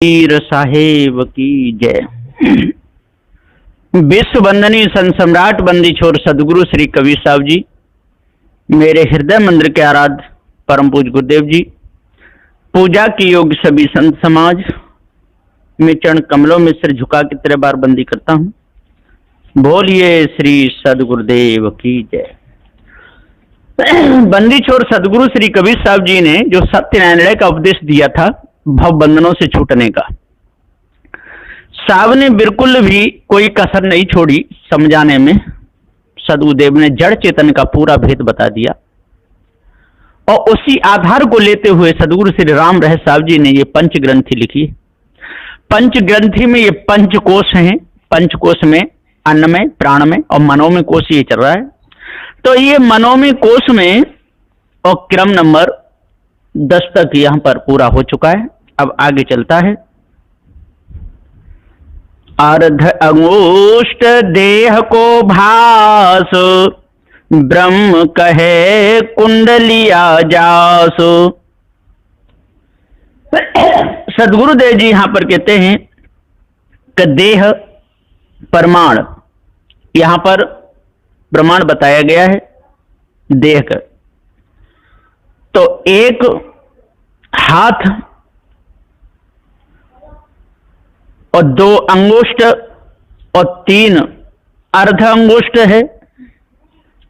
पीर साहेब की जय। विश्व वंदनीय संत सम्राट बंदी छोर सदगुरु श्री कबीर साहब जी, मेरे हृदय मंदिर के आराध्य परम पूज्य गुरुदेव जी, पूजा की योग्य सभी संत समाज, मैं चरण कमलों में सिर झुका के तेरे बार बंदी करता हूँ। बोलिए श्री सदगुरुदेव की जय। बंदी छोर सदगुरु श्री कबीर साहब जी ने जो सत्य न्याय का उपदेश दिया था भव बंधनों से छूटने का, साहब ने बिल्कुल भी कोई कसर नहीं छोड़ी समझाने में। सदगुरुदेव ने जड़ चेतन का पूरा भेद बता दिया और उसी आधार को लेते हुए सदगुरु श्री राम रहस्य साहब जी ने ये पंच ग्रंथि लिखी। पंच ग्रंथि में ये पंचकोश हैं। पंचकोश में अन्नमय, प्राणमय और मनोमय कोश ये चल रहा है। तो ये मनोमय कोश में और क्रम नंबर 10 तक यहां पर पूरा हो चुका है। अब आगे चलता है। अर्ध अंगुष्ठ देह को भास, ब्रह्म कहे कुंडलिया जास। सदगुरुदेव जी यहां पर कहते हैं कि देह प्रमाण, यहां पर प्रमाण बताया गया है देह का। तो एक हाथ और 2 अंगुष्ठ और 3 अर्ध अंगुष्ठ है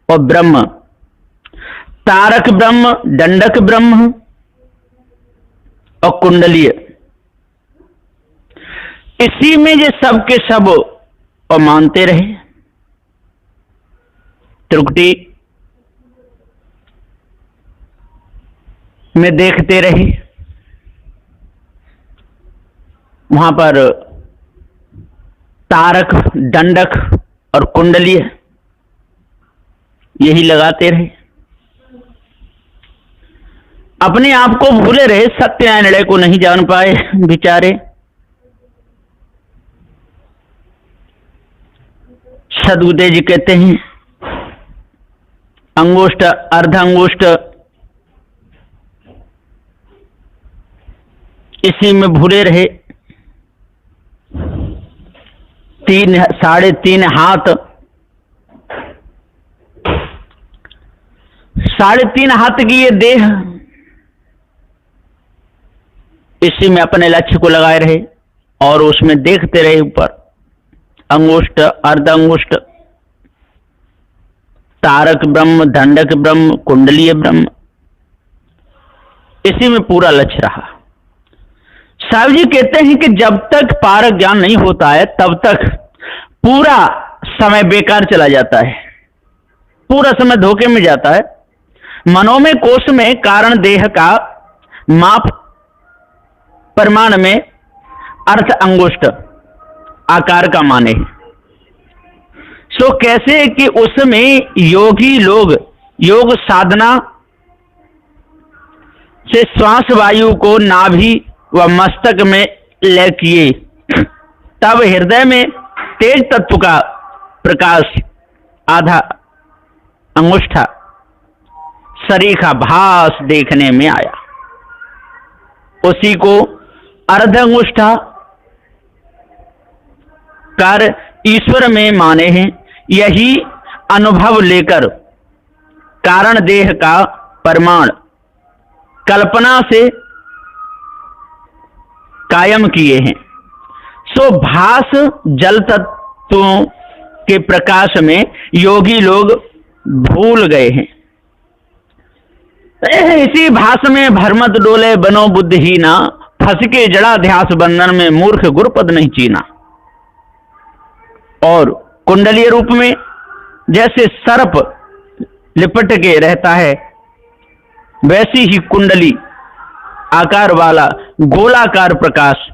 और ब्रह्म, तारक ब्रह्म, दंडक ब्रह्म और कुंडलीय। इसी में ये सब के सब और मानते रहे, त्रुटि में देखते रहे। वहां पर तारक, दंडक और कुंडलीय यही लगाते रहे, अपने आप को भूले रहे, सत्य निर्णय को नहीं जान पाए बेचारे। सदगुरुदेव जी कहते हैं अंगुष्ठ, अर्ध अंगुष्ठ इसी में भूले रहे। 3 साढ़े 3 हाथ, 3.5 हाथ की ये देह, इसी में अपने लक्ष्य को लगाए रहे और उसमें देखते रहे ऊपर। अंगुष्ठ, अर्ध अंगुष्ठ, तारक ब्रह्म, दंडक ब्रह्म, कुंडलीय ब्रह्म, इसी में पूरा लक्ष्य रहा। साहब जी कहते हैं कि जब तक पारक ज्ञान नहीं होता है तब तक पूरा समय बेकार चला जाता है, पूरा समय धोखे में जाता है। मनोमय कोश में कारण देह का माप प्रमाण में अर्थ अंगुष्ठ आकार का माने। सो कैसे कि उसमें योगी लोग योग साधना से श्वास वायु को नाभि व मस्तक में लय किए, तब हृदय में तेज तत्व का प्रकाश आधा अंगुष्ठा सरीखा भास देखने में आया। उसी को अर्ध अंगुष्ठा कर ईश्वर में माने हैं। यही अनुभव लेकर कारण देह का प्रमाण कल्पना से कायम किए हैं। सो भास जल तत्वों के प्रकाश में योगी लोग भूल गए हैं। इसी भास में भरमत डोले बनो बुद्धिहीना, फंस के जड़ा ध्यास बंधन में मूर्ख गुरुपद नहीं चीना। और कुंडलीय रूप में जैसे सर्प लिपट के रहता है, वैसी ही कुंडली आकार वाला गोलाकार प्रकाश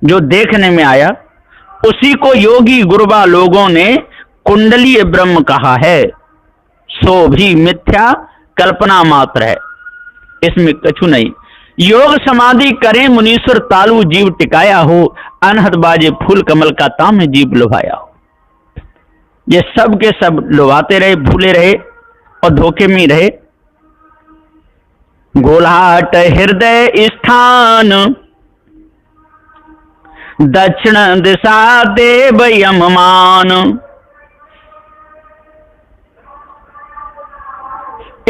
जो देखने में आया, उसी को योगी गुरुबा लोगों ने कुंडलीय ब्रह्म कहा है। सो भी मिथ्या कल्पना मात्र है, इसमें कछु नहीं। योग समाधि करें मुनीश्वर तालु जीव टिकाया हो, अनहद बाजे फूल कमल का ताम जीव लुभाया हो। ये सब के सब लुभाते रहे, भूले रहे और धोखे में रहे। गोलाट हृदय स्थान दक्षिण दिशा देव यम मान।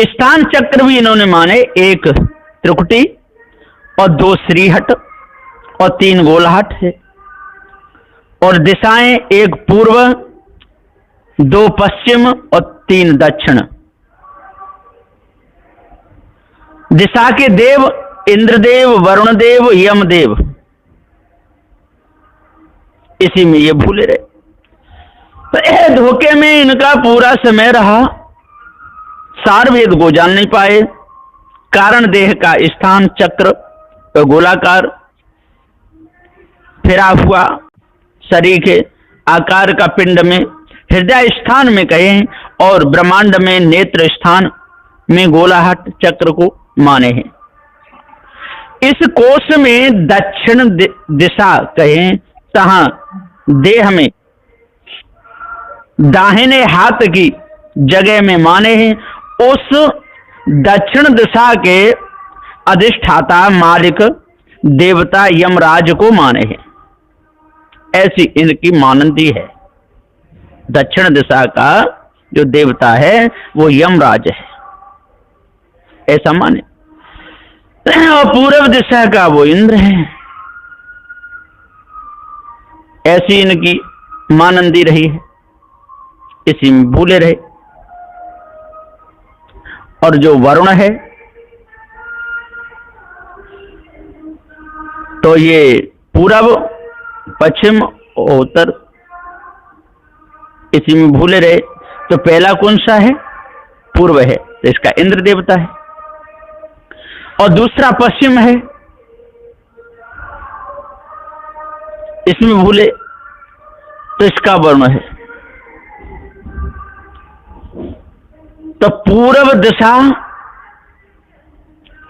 स्थान चक्र भी इन्होंने माने, एक त्रिकुटी और 2 श्रीहट और 3 गोलाहट है, और दिशाएं एक पूर्व, 2 पश्चिम और 3 दक्षिण। दिशा के देव इंद्रदेव, वरुणदेव, यमदेव, इसी में ये भूले रहे। तो धोखे में इनका पूरा समय रहा, सार वेद को जान नहीं पाए। कारण देह का स्थान चक्र तो गोलाकार फिरा हुआ शरीर के आकार का पिंड में हृदय स्थान में कहें, और ब्रह्मांड में नेत्र स्थान में गोलाहट चक्र को माने हैं। इस कोष में दक्षिण दिशा कहें, तहां देह में दाहिने हाथ की जगह में माने हैं। उस दक्षिण दिशा के अधिष्ठाता मालिक देवता यमराज को माने हैं। ऐसी इनकी मानंदी है। दक्षिण दिशा का जो देवता है वो यमराज है, ऐसा माने। और पूर्व दिशा का वो इंद्र है, ऐसी इनकी मानंदी रही है, इसी में भूले रहे। और जो वरुण है तो ये पूरब, पश्चिम और उत्तर, इसी में भूले रहे। तो पहला कौन सा है? पूर्व है, तो इसका इंद्र देवता है। और दूसरा पश्चिम है, इसमें भूले, तो इसका वरुण है। तो पूर्व दिशा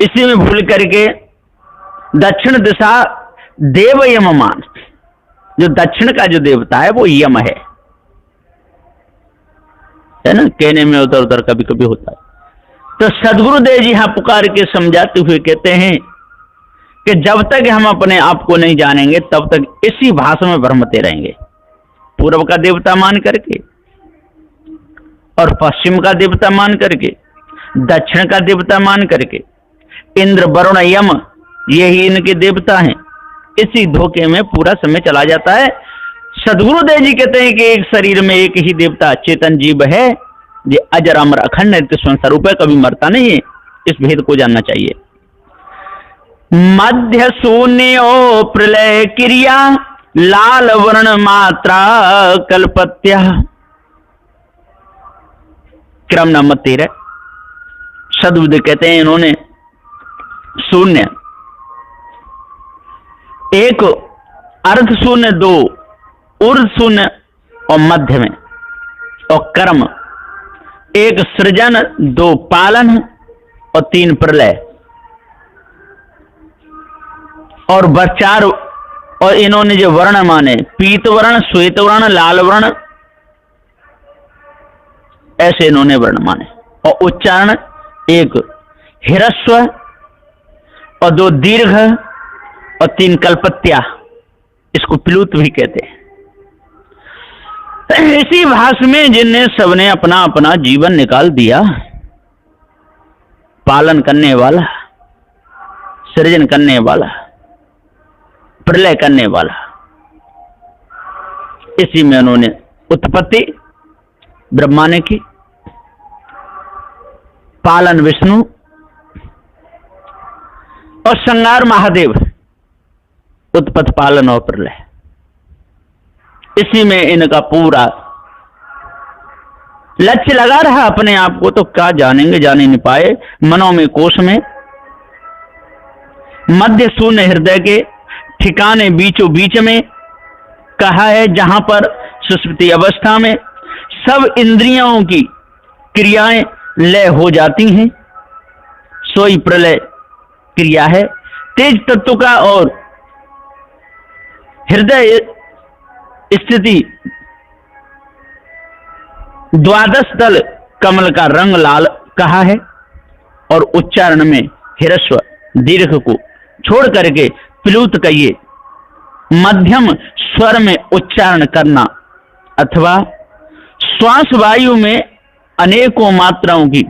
इसी में भूल करके दक्षिण दिशा देव यम मान। जो दक्षिण का जो देवता है वो यम है ना, कहने में उधर उधर कभी कभी होता है। तो सदगुरुदेव जी यहां पुकार के समझाते हुए कहते हैं कि जब तक हम अपने आप को नहीं जानेंगे तब तक इसी भाषा में भ्रमते रहेंगे। पूर्व का देवता मान करके और पश्चिम का देवता मान करके, दक्षिण का देवता मान करके, इंद्र वरुण यम यही इनके देवता हैं। इसी धोखे में पूरा समय चला जाता है। सदगुरुदेव जी कहते हैं कि एक शरीर में एक ही देवता चेतन जीव है, ये अजर अमर अखंड नित्य स्वरूप है, कभी मरता नहीं है। इस भेद को जानना चाहिए। मध्य शून्यो प्रलय क्रिया लाल वर्ण मात्रा कल्पत्या। क्रम नंबर 13 सदबुद्ध कहते हैं इन्होंने शून्य, एक अर्ध शून्य, 2 ऊर्ध्व शून्य और मध्य में, और कर्म, 1 सृजन, 2 पालन और 3 प्रलय, और 4। और इन्होंने जो वर्ण माने पीत वर्ण, श्वेत वर्ण, लाल वर्ण, ऐसे इन्होंने वर्ण माने। और उच्चारण 1 हिरस्व और 2 दीर्घ और 3 कल्पत्या, इसको प्लुत भी कहते हैं। इसी भाषा में जिनने सबने अपना अपना जीवन निकाल दिया, पालन करने वाला, सृजन करने वाला, प्रलय करने वाला, इसी में उन्होंने उत्पत्ति ब्रह्मा ने की, पालन विष्णु और संहार महादेव, उत्पत्ति पालन और प्रलय, इसी में इनका पूरा लक्ष्य लगा रहा। अपने आप को तो क्या जानेंगे, जाने नहीं पाए। मनों में कोष में मध्य शून्य हृदय के ठिकाने बीचों बीच में कहा है, जहां पर सुषुप्ति अवस्था में सब इंद्रियों की क्रियाएं लय हो जाती हैं, सोई प्रलय क्रिया है। तेज तत्व का और हृदय स्थिति द्वादश दल कमल का रंग लाल कहा है, और उच्चारण में हिरस्व दीर्घ को छोड़ करके प्लुत कहिए। मध्यम स्वर में उच्चारण करना अथवा श्वास वायु में अनेकों मात्राओं की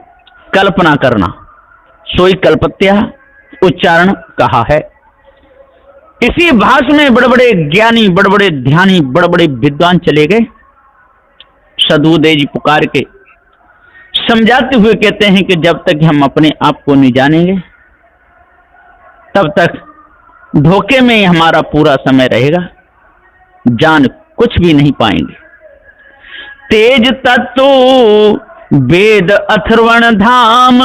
कल्पना करना, सोई कल्पत्या उच्चारण कहा है। इसी भाष में बड़े बड़े ज्ञानी, बड़े बड़े ध्यानी, बड़े बड़े विद्वान चले गए। सदगुरुदेव जी पुकार के समझाते हुए कहते हैं कि जब तक हम अपने आप को नहीं जानेंगे तब तक धोखे में ही हमारा पूरा समय रहेगा, जान कुछ भी नहीं पाएंगे। तेज तत्व वेद अथर्वण धाम,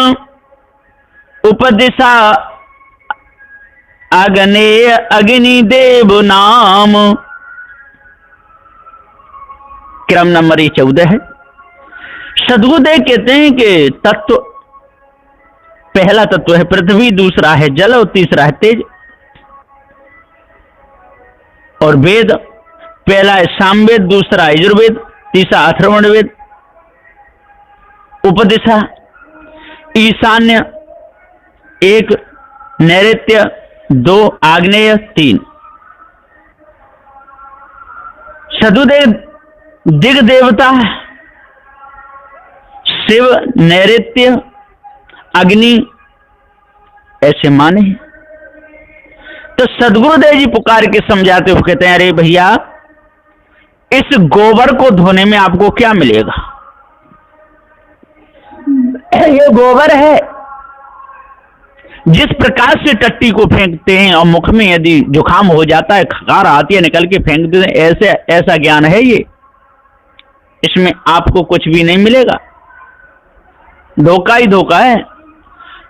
उपदिशा अग्नेय अग्नि देव नाम। क्रम नंबर 14 है। सदगुरुदेव कहते हैं कि तत्व, पहला तत्व है पृथ्वी, दूसरा है जल और तीसरा है तेज। और वेद, पहला है सामवेद, दूसरा यजुर्वेद, तीसरा अथर्वण वेद। उपदिशा ईशान्य, एक नैऋत्य, 2 आग्नेय, 3। सदगुरुदेव दिग देवता शिव, नैऋत्य, अग्नि ऐसे माने। तो सदगुरुदेव जी पुकार के समझाते हुए कहते हैं, अरे भैया, इस गोबर को धोने में आपको क्या मिलेगा? ये गोबर है। जिस प्रकार से टट्टी को फेंकते हैं और मुख में यदि जुकाम हो जाता है, खकार आती है, निकल के फेंक देते हैं, ऐसे ऐसा ज्ञान है ये। इसमें आपको कुछ भी नहीं मिलेगा, धोखा ही धोखा है।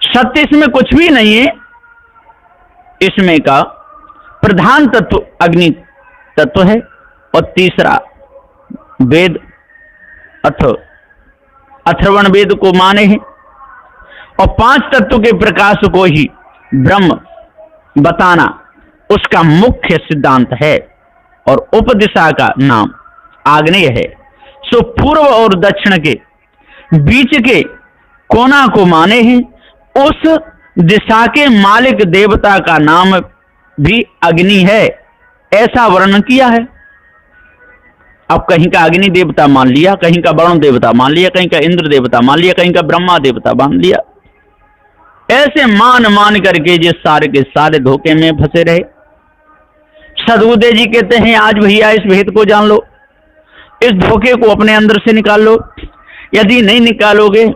सत्य इसमें कुछ भी नहीं है। इसमें का प्रधान तत्व अग्नि तत्व है और तीसरा वेद अथर्वण वेद को माने हैं, और 5 तत्व के प्रकाश को ही ब्रह्म बताना उसका मुख्य सिद्धांत है। और उपदिशा का नाम आग्नेय है। सो पूर्व और दक्षिण के बीच के कोना को माने हैं। उस दिशा के मालिक देवता का नाम भी अग्नि है, ऐसा वर्णन किया है। अब कहीं का अग्नि देवता मान लिया, कहीं का वरुण देवता मान लिया, कहीं का इंद्र देवता मान लिया, कहीं का ब्रह्मा देवता मान लिया। ऐसे मान करके जिस सारे के सारे धोखे में फंसे रहे। सदगुरुदेव जी कहते हैं, आज भैया इस भेद को जान लो, इस धोखे को अपने अंदर से निकाल लो। यदि नहीं निकालोगे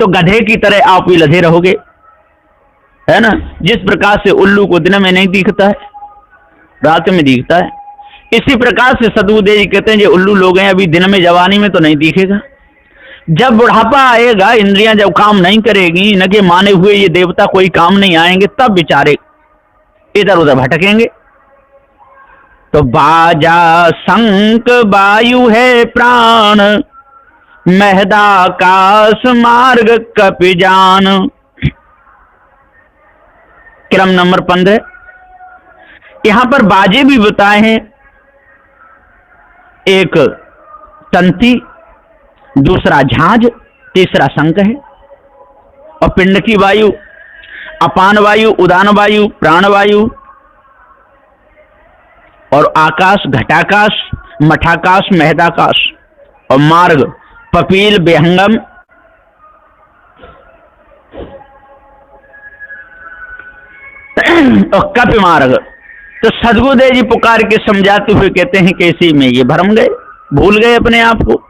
तो गधे की तरह आप ही लधे रहोगे, है ना। जिस प्रकार से उल्लू को दिन में नहीं दिखता है, रात में दिखता है, इसी प्रकार से सदगुरुदेव जी कहते हैं, जो उल्लू लोग हैं अभी दिन में, जवानी में तो नहीं दिखेगा। जब बुढ़ापा आएगा, इंद्रियां जब काम नहीं करेगी, इनके माने हुए ये देवता कोई काम नहीं आएंगे, तब बेचारे इधर उधर भटकेंगे। तो बाजा शंख वायु है प्राण, महदाकाश मार्ग कपिजान। क्रम नंबर 15। यहां पर बाजे भी बताए हैं, एक तंती, दूसरा झांझ, तीसरा शंख है। और पिंड की वायु अपान वायु, उदान वायु, प्राण वायु, और आकाश घटाकाश, मठाकाश, महदाकाश, और मार्ग पपील, बेहंगम, और कप मार्ग। तो सदगुरुदेव जी पुकार के समझाते हुए कहते हैं कि इसी में ये भरम गए, भूल गए अपने आप को।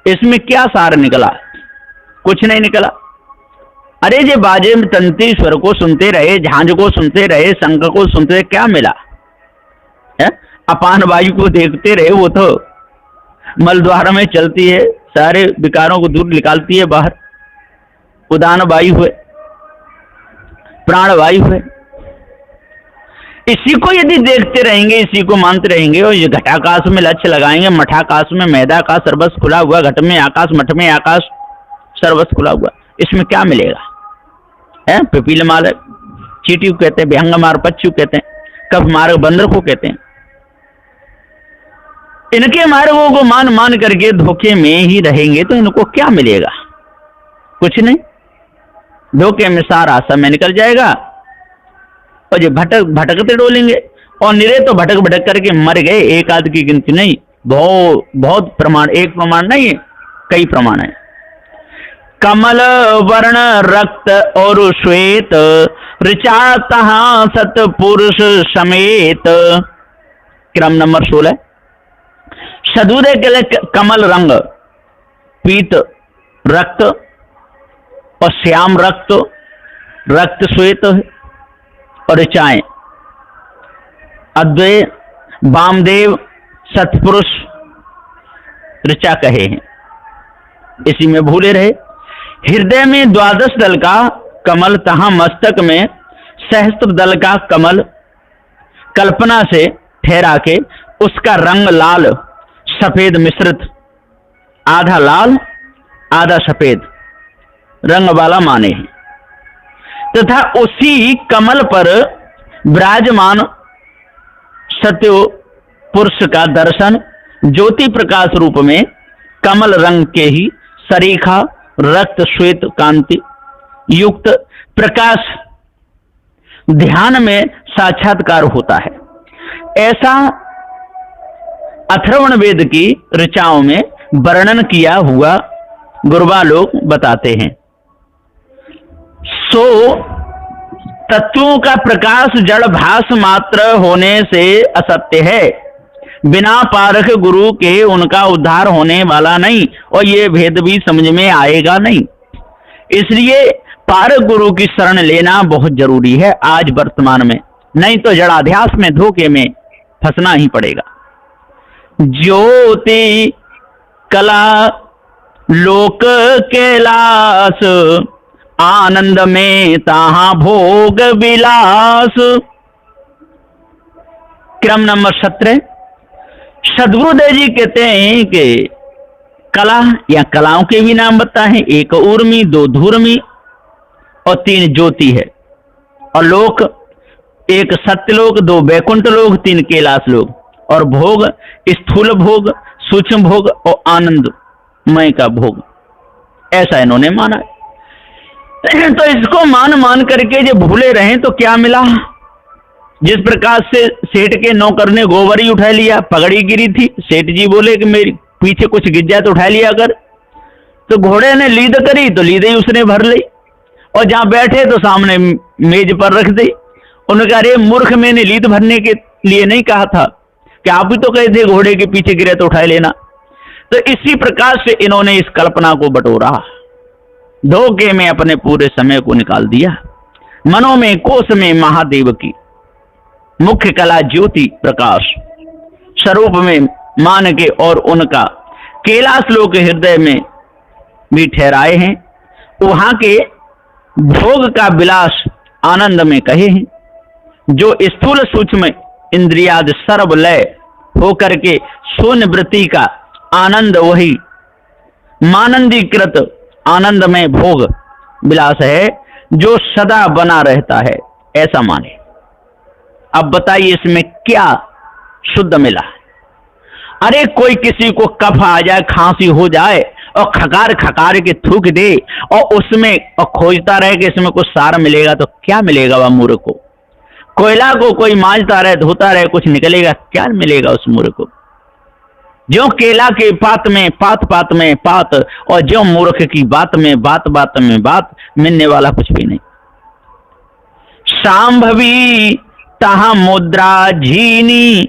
इसमें क्या सार निकला? कुछ नहीं निकला। अरे जे बाजे में तंती स्वर को सुनते रहे, झांझ को सुनते रहे, शंख को सुनते रहे, क्या मिला है? अपान वायु को देखते रहे, वो तो मलद्वार में चलती है, सारे विकारों को दूर निकालती है बाहर। उदान वायु है, प्राण वायु है। इसी को यदि देखते रहेंगे, इसी को मानते रहेंगे, और ये घटाकाश में लक्ष्य लगाएंगे, मठाकाश में मैदाकाश, सर्वस्व खुला हुआ, घट में आकाश, मठ में आकाश, सर्वस्व खुला हुआ, इसमें क्या मिलेगा? है पिपील मार्ग चीटी को कहते हैं, विहंग मार्ग पक्षी को कहते हैं, कफ मार्ग बंदर को कहते हैं। इनके मार्गों को मान करके धोखे में ही रहेंगे तो इनको क्या मिलेगा? कुछ नहीं। धोखे में सारा समय निकल जाएगा और जो भटकते डोलेंगे। और निरे तो भटक भटक करके मर गए, एक आध की गिनती नहीं, बहुत बहुत प्रमाण, एक प्रमाण नहीं है, कई प्रमाण है। कमल वर्ण रक्त और श्वेत, ऋचा तहां सतपुरुष समेत। क्रम नंबर 16। सदूदय के लिए कमल रंग, पीत रक्त और श्याम रक्त, रक्त श्वेत और ऋचाएं। अद्वय वामदेव सतपुरुष ऋचा कहे हैं, इसी में भूले रहे। हृदय में 12 दल का कमल, तहां मस्तक में सहस्त्र दल का कमल, कल्पना से ठहरा के उसका रंग लाल सफेद मिश्रित, आधा लाल आधा सफेद रंग वाला माने हैं। तथा उसी कमल पर विराजमान सत्य पुरुष का दर्शन ज्योति प्रकाश रूप में कमल रंग के ही सरीखा रक्त श्वेत कांति युक्त प्रकाश ध्यान में साक्षात्कार होता है। ऐसा अथर्वण वेद की ऋचाओं में वर्णन किया हुआ गुरुबा लोग बताते हैं। सो तत्वों का प्रकाश जड़ भास मात्र होने से असत्य है, बिना पारख गुरु के उनका उद्धार होने वाला नहीं, और ये भेद भी समझ में आएगा नहीं। इसलिए पारक गुरु की शरण लेना बहुत जरूरी है आज वर्तमान में, नहीं तो जड़ाध्यास में धोखे में फंसना ही पड़ेगा। ज्योति कला लोक कैलाश, आनंद में ताहा भोग विलास। क्रम नंबर 17। सदगुरुदेव जी कहते हैं कि कला या कलाओं के भी नाम बताए हैं, 1 ऊर्मी, 2 धूर्मी और 3 ज्योति है। और लोक, 1 सत्यलोक, 2 वैकुंठ लोक, 3 कैलाश लोक। और भोग, स्थूल भोग, सूक्ष्म भोग और आनंदमय का भोग, ऐसा इन्होंने माना है। तो इसको मान करके जब भूले रहे तो क्या मिला? जिस प्रकार से सेठ के नौकर ने गोबर ही उठा लिया, पगड़ी गिरी थी, सेठ जी बोले कि मेरे पीछे कुछ गिर जाए तो उठा लिया कर। तो घोड़े ने लीद करी तो लीद ही उसने भर ली, और जहां बैठे तो सामने मेज पर रख दी। उन्होंने कहा, अरे मूर्ख, मैंने लीद भरने के लिए नहीं कहा था कि आप भी तो कहे थे घोड़े के पीछे गिरे तो उठा लेना। तो इसी प्रकार से इन्होंने इस कल्पना को बटोरा, धोखे में अपने पूरे समय को निकाल दिया। मनों में कोष में महादेव की मुख्य कला ज्योति प्रकाश स्वरूप में मान के और उनका कैलाश लोक हृदय में भी ठहराए हैं। वहां के भोग का विलास आनंद में कहे हैं, जो स्थूल सूक्ष्म इंद्रियाद सर्व लय होकर के शून्य वृत्ति का आनंद वही मानंदीकृत आनंद में भोग विलास है, जो सदा बना रहता है, ऐसा माने। अब बताइए इसमें क्या शुद्ध मिला? अरे कोई किसी को कफ आ जाए, खांसी हो जाए और खकार खकार के थूक दे और उसमें और खोजता रहे कि इसमें कुछ सार मिलेगा, तो क्या मिलेगा वह मूर्ख को? कोयला को कोई मांझता रहे, धोता रहे, कुछ निकलेगा, क्या मिलेगा उस मूर्ख को? जो केला के पात में पात में पात, और जो मूर्ख की बात में बात में बात, मिलने वाला कुछ भी नहीं। सांभवी तहा मुद्रा झीनी,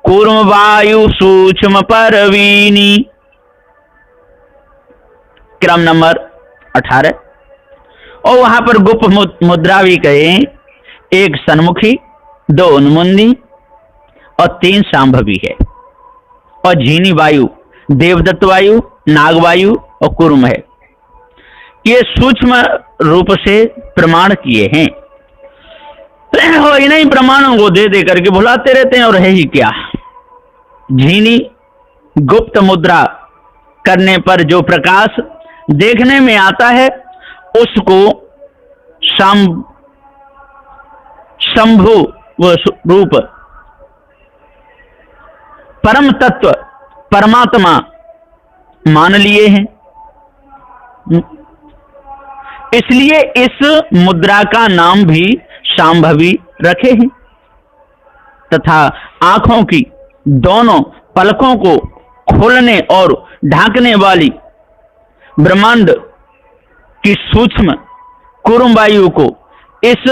कूर्म वायु सूक्ष्म परवीनी। क्रम नंबर 18। और वहां पर गुप्त मुद्रा भी कहे, 1 सन्मुखी, 2 उन्मुंदी और 3 सांभवी है। और झीनी वायु देवदत्त वायु, नाग वायु और कुर्म है। ये सूक्ष्म रूप से प्रमाण किए हैं, और इन्हीं प्रमाणों को दे करके भुलाते रहते हैं। और है ही क्या? झीनी गुप्त मुद्रा करने पर जो प्रकाश देखने में आता है उसको शंभु रूप परम तत्व परमात्मा मान लिए हैं। इसलिए इस मुद्रा का नाम भी शांभवी रखे हैं। तथा आंखों की दोनों पलकों को खोलने और ढांकने वाली ब्रह्मांड की सूक्ष्म कूर्म वायु को इस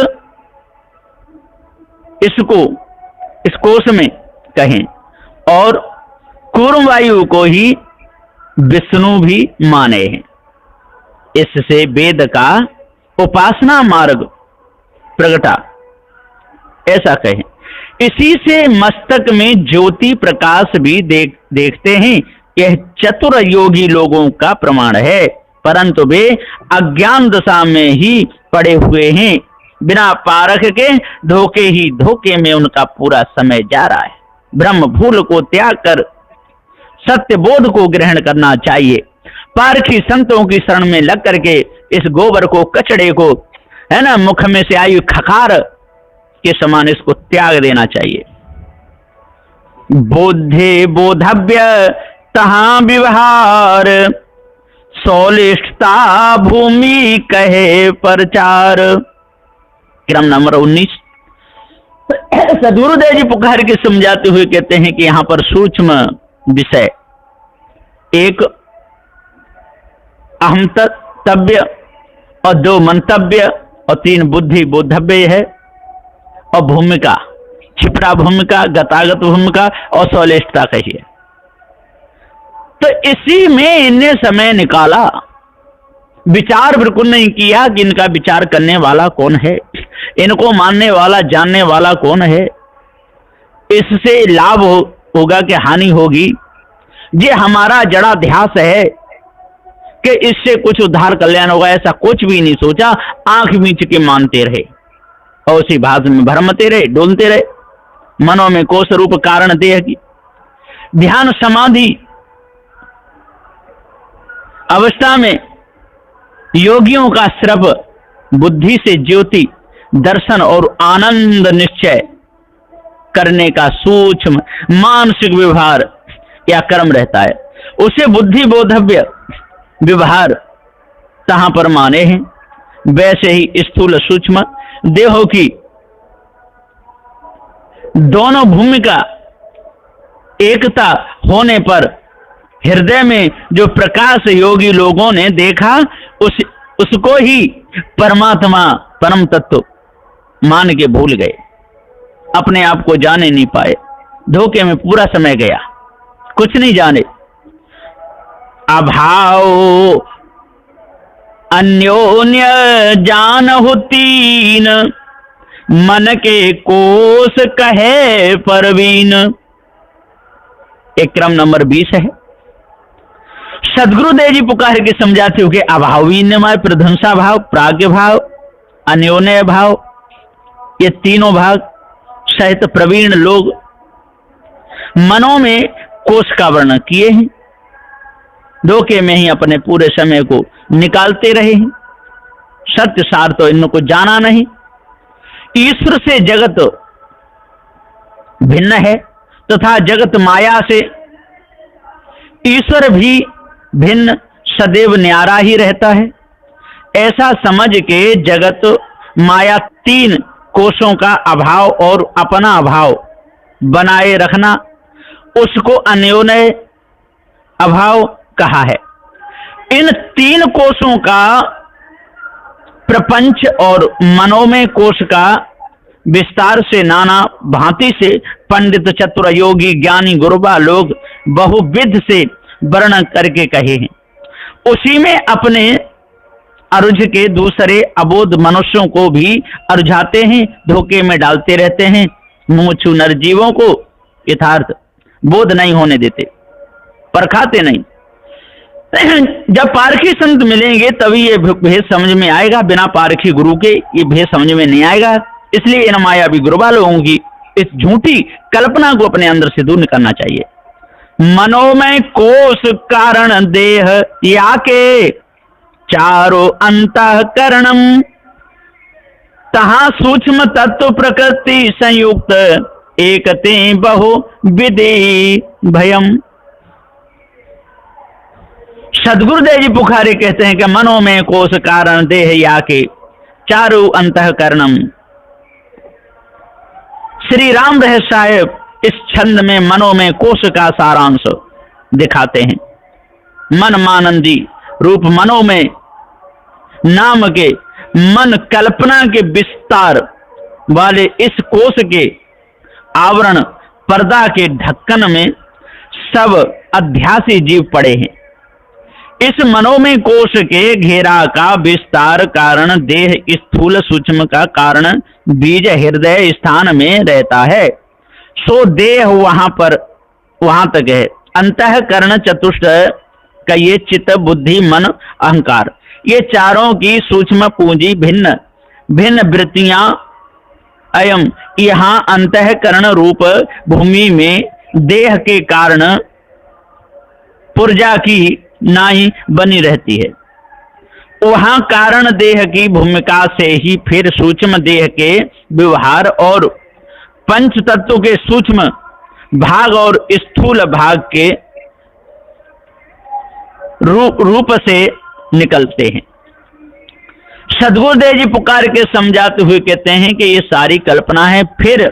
कोश में कहें, और कूर्म वायु को ही विष्णु भी माने हैं। इससे वेद का उपासना मार्ग प्रगटा, ऐसा कहें। इसी से मस्तक में ज्योति प्रकाश भी देखते हैं। यह चतुर योगी लोगों का प्रमाण है, परंतु वे अज्ञान दशा में ही पड़े हुए हैं। बिना पारख के धोखे ही धोखे में उनका पूरा समय जा रहा है। ब्रह्म भूल को त्याग कर सत्य बोध को ग्रहण करना चाहिए। पारखी संतों की शरण में लग करके इस गोबर को, कचड़े को, है ना, मुख में से आई खखार के समान इसको त्याग देना चाहिए। बोधे बोधव्य तहां व्यवहार, सौलिष्ठता भूमि कहे परचार। क्रम नंबर 19। सद्गुरुदेव जी पुकार के समझाते हुए कहते हैं कि यहां पर सूक्ष्म विषय, एक अहंतव्य और दो मंतव्य और तीन बुद्धि बोधव्य है, और भूमिका, क्षिप्रा भूमिका, गतागत भूमिका और सौलेष्ठता कही है। तो इसी में इनने समय निकाला, विचार बिल्कुल नहीं किया कि इनका विचार करने वाला कौन है, इनको मानने वाला, जानने वाला कौन है, इससे लाभ होगा कि हानि होगी। ये हमारा जड़ा ध्यास है कि इससे कुछ उद्धार कल्याण होगा, ऐसा कुछ भी नहीं सोचा। आंख मीच के मानते रहे और उसी भाव में भ्रमते रहे, डोलते रहे। मनों में कोश रूप कारण देह की ध्यान समाधि अवस्था में योगियों का श्रव बुद्धि से ज्योति दर्शन और आनंद निश्चय करने का सूक्ष्म मानसिक व्यवहार या कर्म रहता है। उसे बुद्धि बोधव्य व्यवहार तहां पर माने हैं। वैसे ही स्थूल सूक्ष्म देहों की दोनों भूमिका एकता होने पर हृदय में जो प्रकाश योगी लोगों ने देखा, उसको ही परमात्मा परम तत्व मान के भूल गए, अपने आप को जाने नहीं पाए, धोखे में पूरा समय गया, कुछ नहीं जाने। अभाव अन्योन्य जानहु तीन, मन के कोश कहे परवीन। एक क्रम नंबर 20 है। सदगुरुदेव जी पुकार के समझाते हो कि अभावीन्यमय, प्रध्वंसा भाव, प्राज्ञ भाव, अन्योन्य भाव, ये तीनों भाग सहित प्रवीण लोग मनों में कोश का वर्णन किए हैं। धोखे में ही अपने पूरे समय को निकालते रहे हैं। सत्य सार तो इनको जाना नहीं। ईश्वर से जगत भिन्न है तथा जगत माया से ईश्वर भी भिन्न, सदैव न्यारा ही रहता है। ऐसा समझ के जगत माया तीन कोशों का अभाव और अपना अभाव बनाए रखना, उसको अन्योन्य अभाव कहा है। इन तीन कोशों का प्रपंच और मनोमय कोश का विस्तार से नाना भांति से पंडित, चतुर, योगी, ज्ञानी, गुरुबा लोग बहुविध से वर्णन करके कहे हैं। उसी में अपने अरुझ के दूसरे अबोध मनुष्यों को भी अरुझाते हैं, धोखे में डालते रहते हैं। मुंहछू नरजीवों को यथार्थ बोध नहीं होने देते, परखाते नहीं। जब पारखी संत मिलेंगे तभी ये भेद समझ में आएगा, बिना पारखी गुरु के ये भेद समझ में नहीं आएगा। इसलिए इन मायावी गुरुबा लोगों की इस झूठी कल्पना को अपने अंदर से दूर करना चाहिए। मनोमय कोश कारण देह याके, चारो अंतःकरणम, तहां सूक्ष्म तत्व प्रकृति संयुक्त, एकते बहु विधि भयम। सदगुरुदेव जी पुखारे कहते हैं कि मनोमय कोश कारण देह याके, चारु अंतःकरणम, श्री राम रहे साहेब इस छंद में मनो में कोश का सारांश दिखाते हैं। मन मानंदी रूप मनो में नाम के मन कल्पना के विस्तार वाले इस कोश के आवरण पर्दा के ढक्कन में सब अध्यासी जीव पड़े हैं। इस मनोमय कोश के घेरा का विस्तार कारण देह स्थूल सूक्ष्म का कारण बीज हृदय स्थान में रहता है। सो देह वहां तक है। अंतःकरण चतुष्ट का ये चित्त बुद्धि मन अहंकार ये चारों की सूक्ष्म पूंजी भिन्न भिन्न वृत्तियां अयम यहाँ अंतःकरण रूप भूमि में देह के कारण पुर्जा की नाई बनी रहती है। वहां कारण देह की भूमिका से ही फिर सूक्ष्म देह के व्यवहार और पंच तत्व के सूक्ष्म भाग और स्थूल भाग के रूप से निकलते हैं। सदगुरुदेव जी पुकार के समझाते हुए कहते हैं कि ये सारी कल्पना है। फिर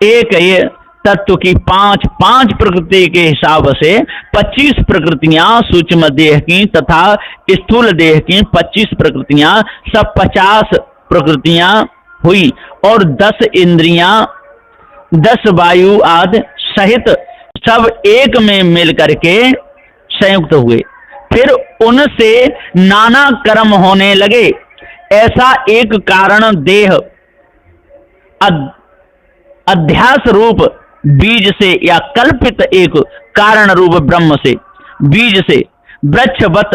एक ये तत्व की पांच प्रकृति के हिसाब से 25 प्रकृतियां सूक्ष्म देह की तथा स्थूल देह की 25 प्रकृतियां सब 50 प्रकृतियां हुई और 10 इंद्रियां 10 वायु आदि सहित सब एक में मिलकर के संयुक्त हुए। फिर उनसे नाना कर्म होने लगे। ऐसा एक कारण देह अध्यास रूप बीज से या कल्पित एक कारण रूप ब्रह्म से बीज से वृक्षवत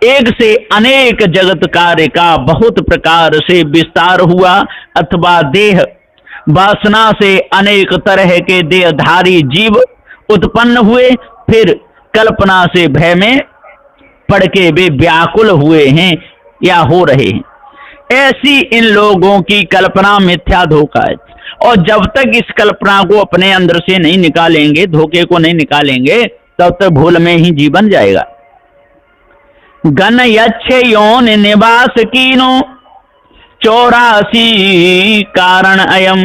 एक से अनेक जगत कार्य का बहुत प्रकार से विस्तार हुआ, अथवा देह वासना से अनेक तरह के देहधारी जीव उत्पन्न हुए। फिर कल्पना से भय में पड़ के वे व्याकुल हुए हैं या हो रहे हैं। ऐसी इन लोगों की कल्पना मिथ्या धोखा है, और जब तक इस कल्पना को अपने अंदर से नहीं निकालेंगे, धोखे को नहीं निकालेंगे, तब तक भूल में ही जीवन जाएगा। गण यच्छ योन निवास कीनो 84 कारण अयम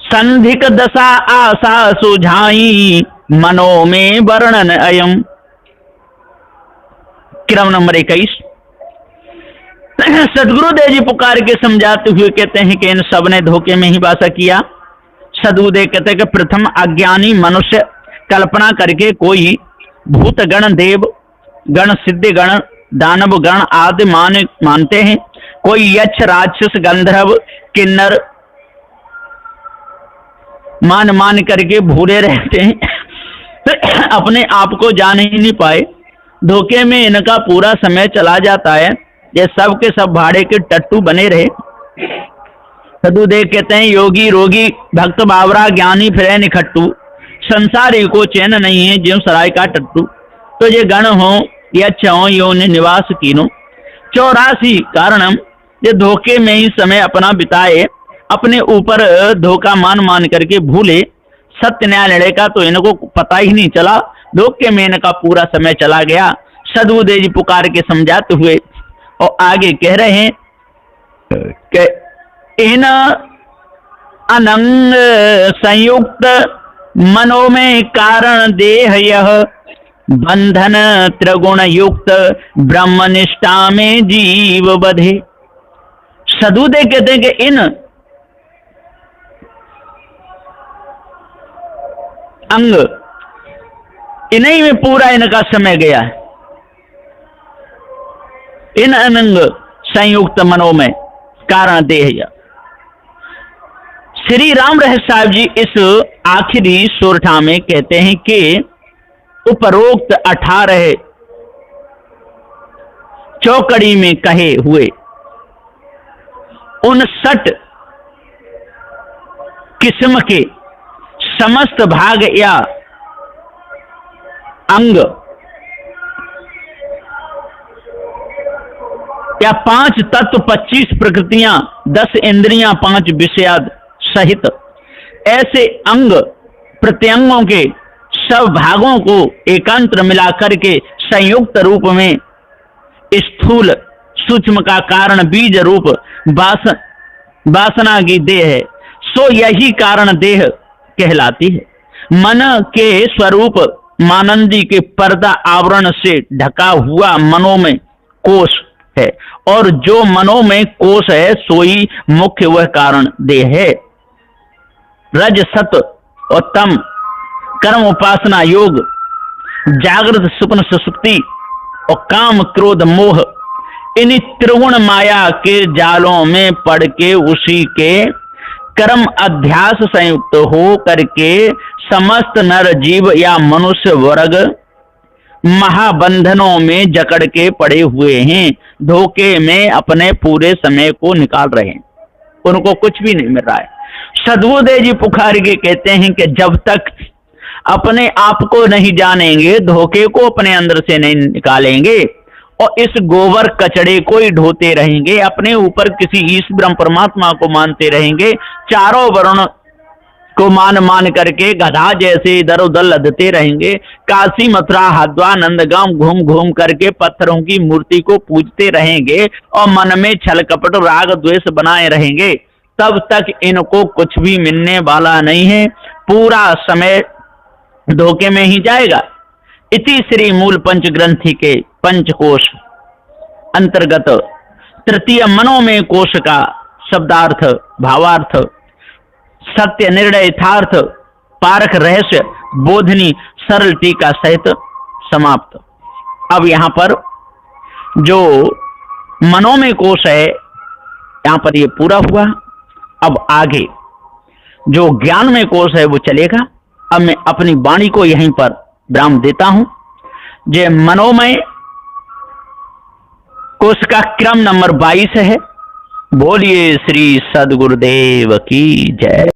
संधिक दशा आशा सुझाई मनो में वर्णन अयम। क्रम नंबर 21। सदगुरुदेव जी पुकार के समझाते हुए कहते हैं कि इन सब ने धोखे में ही वासा किया। सदगुरुदेव कहते हैं कि प्रथम अज्ञानी मनुष्य कल्पना करके कोई भूत गण, देव गण, सिद्ध गण, दानव गण आदि मानते हैं। कोई यक्ष, राक्षस, गंधर्व, किन्नर मान करके भूले रहते हैं। अपने आप को जान ही नहीं पाए। धोखे में इनका पूरा समय चला जाता है। ये सब के सब भाड़े के टट्टू बने रहे। सदुदेव कहते हैं योगी रोगी भक्त बावरा ज्ञानी फिरे निखट्टू संसारी को चैन नहीं है ज्यों सराय का टट्टू। तो ये गण हो या चौ यो निवास कीनो 84 कारणम। ये धोखे में ही समय अपना बिताए, अपने ऊपर धोखा मान करके भूले। सत्य न्याय लड़े का तो इनको पता ही नहीं चला। धोखे में इनका पूरा समय चला गया। सदगुरुदेव जी पुकार के समझाते हुए और आगे कह रहे हैं कि इन अनंग संयुक्त मनो में कारण देह यह बंधन त्रिगुण युक्त ब्रह्मनिष्ठा में जीव बधे। सदगुरुदेव कहते हैं कि इन अंग इन्हीं में पूरा इनका समय गया है। इन अनंग संयुक्त मनो में कारण देह। श्री राम रहस्य साहब जी इस आखिरी सोरठा में कहते हैं कि उपरोक्त 18 चौकड़ी में कहे हुए 59 किस्म के समस्त भाग या अंग या 5 तत्व 25 प्रकृतियां 10 इंद्रियां 5 विषयाद सहित ऐसे अंग प्रत्यंगों के सब भागों को एकांतर मिलाकर के संयुक्त रूप में स्थूल सूक्ष्म का कारण बीज रूप वासना की देह है, सो यही कारण देह कहलाती है। मन के स्वरूप मानंदी के पर्दा आवरण से ढका हुआ मनोमय कोश है, और जो मनोमय कोश है सोई मुख्य वह कारण देह है। रज सत और तम, कर्म उपासना योग, जागृत स्वप्न सुषुप्ति और काम क्रोध मोह, इन त्रिगुण माया के जालों में पड़ के उसी के कर्म अध्यास संयुक्त हो करके समस्त नर जीव या मनुष्य वर्ग महाबंधनों में जकड़ के पड़े हुए हैं, धोखे में अपने पूरे समय को निकाल रहे हैं, उनको कुछ भी नहीं मिल रहा है। सदबुदेव जी पुकार के कहते हैं कि जब तक अपने आप को नहीं जानेंगे, धोखे को अपने अंदर से नहीं निकालेंगे और इस गोबर कचड़े को ही ढोते रहेंगे, अपने ऊपर किसी ईश्वर परमात्मा को मानते रहेंगे, चारों वर्ण को मान मान करके गधा जैसे इधर उधर लदते रहेंगे, काशी मथुरा हरिद्वार नंदगांव घूम घूम करके पत्थरों की मूर्ति को पूजते रहेंगे और मन में छल कपट राग द्वेष बनाए रहेंगे, तब तक इनको कुछ भी मिलने वाला नहीं है, पूरा समय धोखे में ही जाएगा। इति श्री मूल पंच ग्रंथि के पंचकोश अंतर्गत तृतीय मनोमय कोश का शब्दार्थ भावार्थ सत्य निर्णय यथार्थ पारख रहस्य बोधनी सरल टीका सहित समाप्त। अब यहाँ पर जो मनोमय कोश है यहाँ पर ये पूरा हुआ। अब आगे जो ज्ञानमय कोश है वो चलेगा। अब मैं अपनी वाणी को यहीं पर विराम देता हूं। जे मनोमय कोश का क्रम नंबर 22 है। बोलिए श्री सद्गुरुदेव की जय।